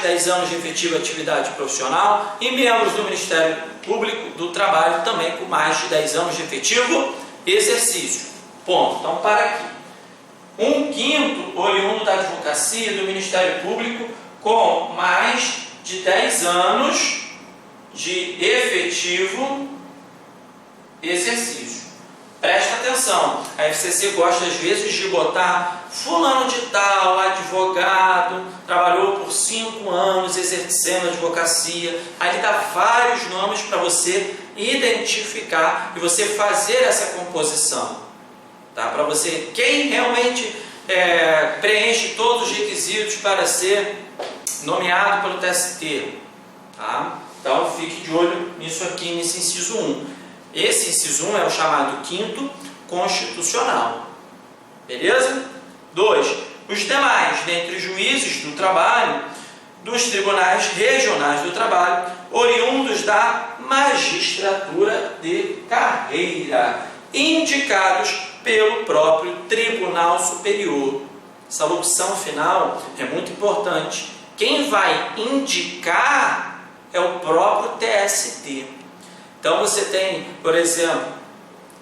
10 anos de efetiva atividade profissional e membros do Ministério Público do Trabalho também com mais de 10 anos de efetivo exercício. Ponto. Então, para aqui. 1/5 oriundo da advocacia e do Ministério Público com mais de 10 anos de efetivo exercício. Presta atenção, a FCC gosta às vezes de botar fulano de tal, advogado, trabalhou por 5 anos exercendo advocacia, aí dá vários nomes para você identificar e você fazer essa composição, tá? Para você, quem realmente preenche todos os requisitos para ser nomeado pelo TST, tá? Então fique de olho nisso aqui, nesse inciso 1. Esse inciso 1 é o chamado 5º constitucional. Beleza? 2. Os demais, dentre os juízes do trabalho, dos tribunais regionais do trabalho, oriundos da magistratura de carreira, indicados pelo próprio Tribunal Superior. Essa opção final é muito importante. Quem vai indicar é o próprio TST. Então você tem, por exemplo,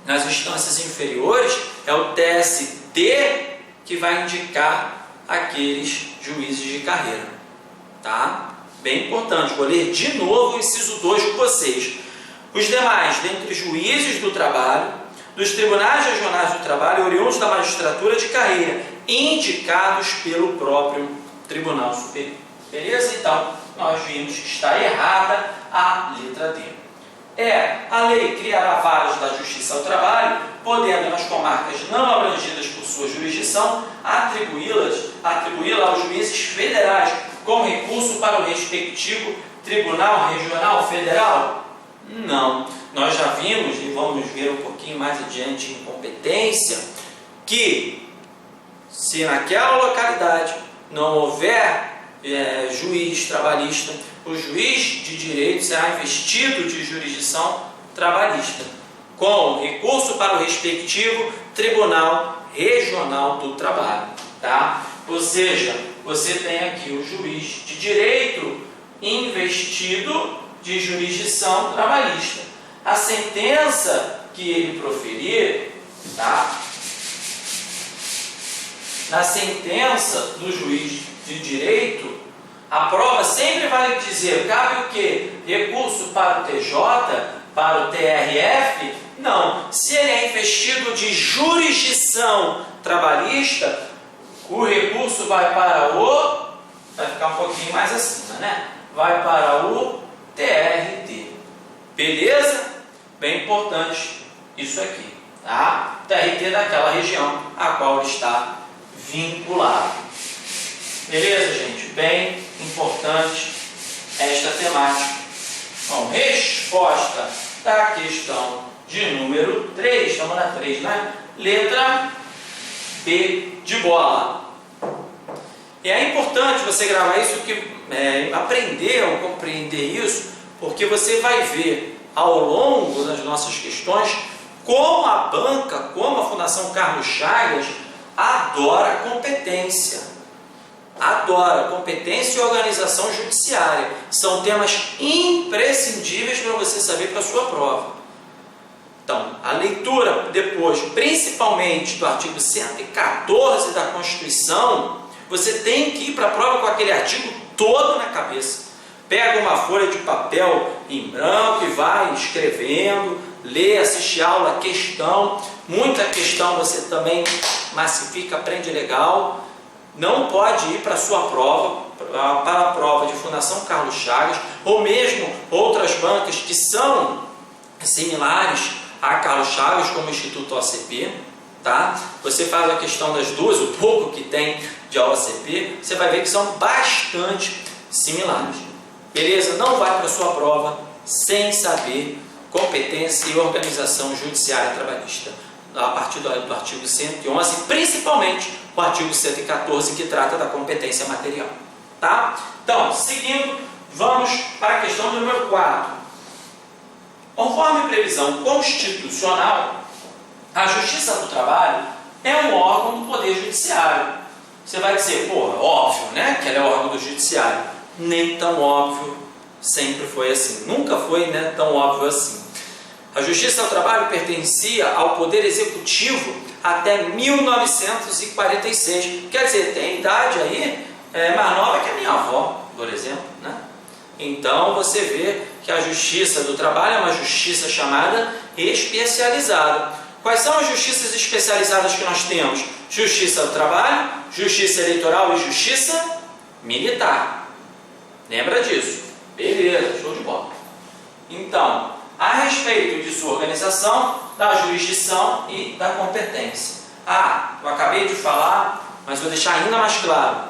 nas instâncias inferiores, é o TST que vai indicar aqueles juízes de carreira. Tá? Bem importante, vou ler de novo o inciso 2 com vocês. Os demais, dentre os juízes do trabalho, dos tribunais regionais do trabalho, oriundos da magistratura de carreira, indicados pelo próprio Tribunal Superior. Beleza? Então, nós vimos que está errada a letra D. A lei criará varas da Justiça ao Trabalho, podendo nas comarcas não abrangidas por sua jurisdição, atribuí-la aos juízes federais, com recurso para o respectivo Tribunal Regional Federal? Não. Nós já vimos, e vamos ver um pouquinho mais adiante em competência, que se naquela localidade não houver juiz trabalhista, o juiz de direito será investido de jurisdição trabalhista, com recurso para o respectivo Tribunal Regional do Trabalho. Tá? Ou seja, você tem aqui o juiz de direito investido de jurisdição trabalhista. A sentença que ele proferir, tá? Na sentença do juiz de direito, a prova sempre vai dizer, cabe o quê? Recurso para o TJ, para o TRF? Não. Se ele é investido de jurisdição trabalhista, o recurso vai para o... vai ficar um pouquinho mais acima, né? Vai para o TRT. Beleza? Bem importante isso aqui, tá? TRT daquela região a qual ele está vinculado. Beleza, gente? Bem importante esta temática. Bom, resposta da questão de número 3, estamos na 3, né? Letra B de bola. E é importante você gravar isso, aprender ou compreender isso, porque você vai ver ao longo das nossas questões como a banca, como a Fundação Carlos Chagas adora competência. Adora competência e organização judiciária. São temas imprescindíveis para você saber para a sua prova. Então, a leitura depois, principalmente do artigo 114 da Constituição, você tem que ir para a prova com aquele artigo todo na cabeça. Pega uma folha de papel em branco e vai escrevendo, lê, assiste aula, questão. Muita questão você também massifica, aprende legal. Não pode ir para a sua prova, para a prova de Fundação Carlos Chagas, ou mesmo outras bancas que são similares a Carlos Chagas, como o Instituto OCP, tá? Você faz a questão das duas, o pouco que tem de OCP, você vai ver que são bastante similares. Beleza? Não vai para a sua prova sem saber competência e organização judiciária trabalhista, a partir do artigo 111, principalmente o artigo 114, que trata da competência material. Tá? Então, seguindo, vamos para a questão número 4. Conforme previsão constitucional, a Justiça do Trabalho é um órgão do Poder Judiciário. Você vai dizer, porra, óbvio, né, que ela é órgão do Judiciário. nem tão óbvio sempre foi assim. Nunca foi, né, tão óbvio assim. A Justiça do Trabalho pertencia ao Poder Executivo até 1946. Quer dizer, tem idade aí mais nova que a minha avó, por exemplo, né? Então você vê que a Justiça do Trabalho é uma justiça chamada especializada. Quais são as justiças especializadas que nós temos? Justiça do Trabalho, Justiça Eleitoral e Justiça Militar. Lembra disso? Beleza, show de bola. Então, a respeito de sua organização, da jurisdição e da competência. Eu acabei de falar, mas vou deixar ainda mais claro,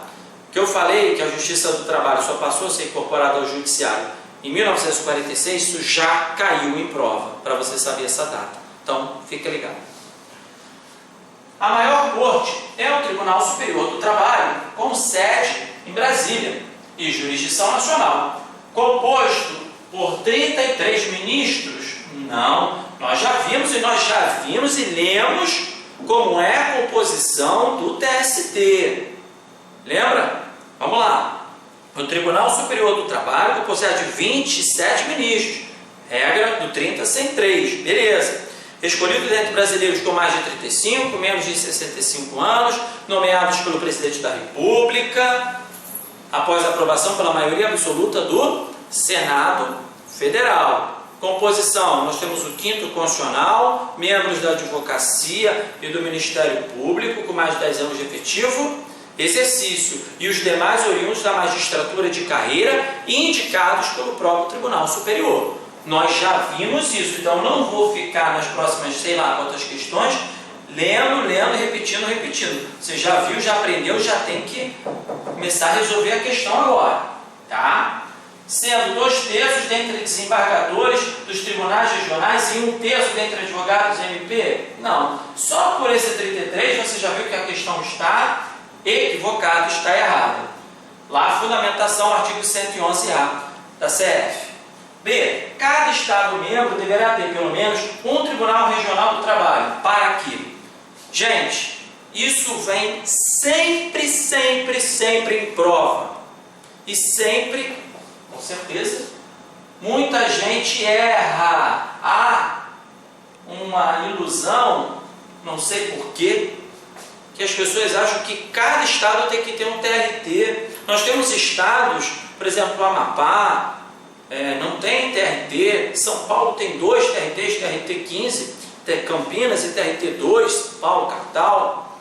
que eu falei que a Justiça do Trabalho só passou a ser incorporada ao Judiciário em 1946, isso já caiu em prova, para você saber essa data. Então, fica ligado. A maior corte é o Tribunal Superior do Trabalho, com sede em Brasília e jurisdição nacional, composto por 33 ministros. Não, nós já vimos e lemos como é a composição do TST. Lembra? Vamos lá. O Tribunal Superior do Trabalho composto de 27 ministros. Regra do 30 sem 3. Beleza. Escolhido dentre brasileiros com mais de 35, menos de 65 anos, nomeados pelo Presidente da República, após aprovação pela maioria absoluta do Senado Federal. Composição, nós temos o 5º Constitucional, membros da Advocacia e do Ministério Público, com mais de 10 anos de efetivo exercício, e os demais oriundos da magistratura de carreira e indicados pelo próprio Tribunal Superior. Nós já vimos isso, então não vou ficar nas próximas, sei lá quantas questões, lendo e repetindo. Você já viu, já aprendeu, já tem que começar a resolver a questão agora, tá? Sendo 2/3 dentre desembargadores dos tribunais regionais e 1/3 dentre advogados MP? Não. Só por esse 33 você já viu que a questão está equivocada, está errada. Lá a fundamentação, artigo 111A da CF. B. Cada Estado membro deverá ter pelo menos um Tribunal Regional do Trabalho. Para quê? Gente, isso vem sempre em prova. E sempre, com certeza, muita gente erra. Há uma ilusão, não sei porquê, que as pessoas acham que cada estado tem que ter um TRT. Nós temos estados, por exemplo, o Amapá, não tem TRT, São Paulo tem 2 TRTs, TRT 15, Campinas e TRT 2, São Paulo, capital.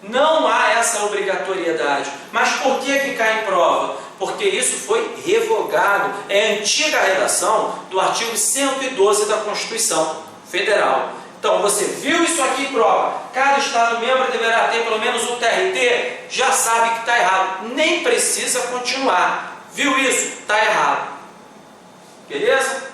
Não há essa obrigatoriedade. Mas por que ficar em prova? Porque isso foi revogado. É a antiga redação do artigo 112 da Constituição Federal. Então, você viu isso aqui em prova, cada Estado membro deverá ter pelo menos um TRT, já sabe que está errado, nem precisa continuar. Viu isso? Está errado. Beleza?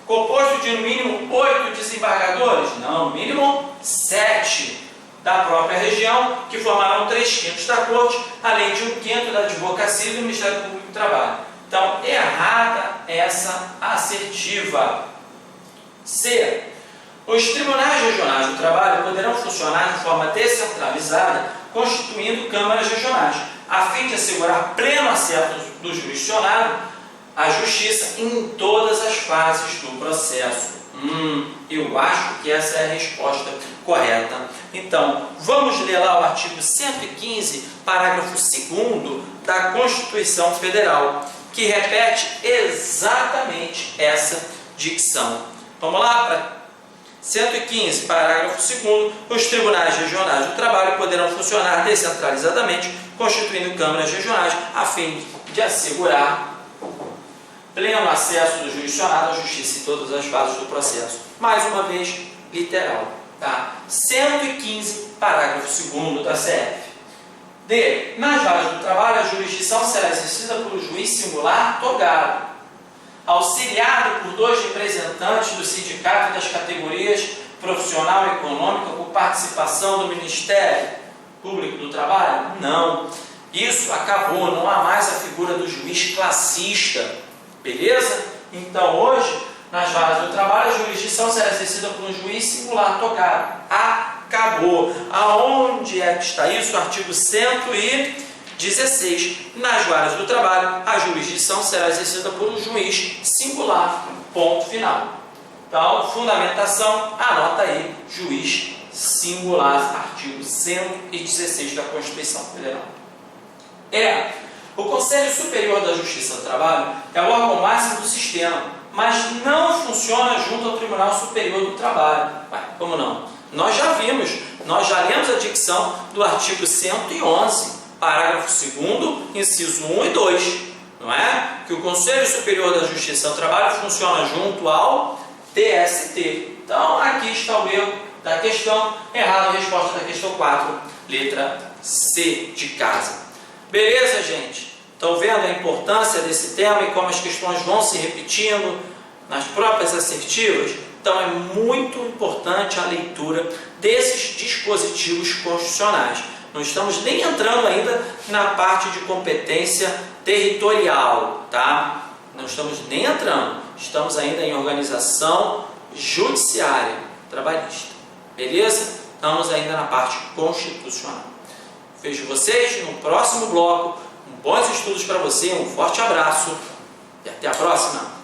Composto de no mínimo 8 desembargadores? Não, no mínimo 7 da própria região, que formarão 3/5 da Corte, além de 1/5 da Advocacia e do Ministério Público do Trabalho. Então, errada essa assertiva. C. Os tribunais regionais do trabalho poderão funcionar de forma descentralizada, constituindo câmaras regionais, a fim de assegurar pleno acesso do jurisdicionado à justiça em todas as fases do processo. Eu acho que essa é a resposta correta. Então, vamos ler lá o artigo 115, parágrafo 2º da Constituição Federal, que repete exatamente essa dicção. Vamos lá para 115, parágrafo 2º, os tribunais regionais do trabalho poderão funcionar descentralizadamente, constituindo câmaras regionais, a fim de assegurar pleno acesso do jurisdicionado à justiça em todas as fases do processo. Mais uma vez, literal. Tá? 115, parágrafo 2º da CF. D. Nas varas do trabalho, a jurisdição será exercida por juiz singular togado, auxiliado por 2 representantes do sindicato das categorias profissional e econômica por participação do Ministério Público do Trabalho? Não. Isso acabou, não há mais a figura do juiz classista. Beleza? Então hoje, nas varas do trabalho, a jurisdição será exercida por um juiz singular togado. Acabou. Aonde é que está isso? Artigo 115 16. Nas varas do trabalho, a jurisdição será exercida por um juiz singular. Ponto final. Então, fundamentação, anota aí, juiz singular, artigo 116 da Constituição Federal. O Conselho Superior da Justiça do Trabalho é o órgão máximo do sistema, mas não funciona junto ao Tribunal Superior do Trabalho. Como não? Nós já lemos a dicção do artigo 111, parágrafo 2º, inciso 1 e 2, não é? Que o Conselho Superior da Justiça do Trabalho funciona junto ao TST. Então, aqui está o erro da questão, errada a resposta da questão 4, letra C de casa. Beleza, gente? Estão vendo a importância desse tema e como as questões vão se repetindo nas próprias assertivas? Então, é muito importante a leitura desses dispositivos constitucionais. Não estamos nem entrando ainda na parte de competência territorial, tá? Não estamos nem entrando. Estamos ainda em organização judiciária trabalhista. Beleza? Estamos ainda na parte constitucional. Vejo vocês no próximo bloco. Bons estudos para você, um forte abraço e até a próxima!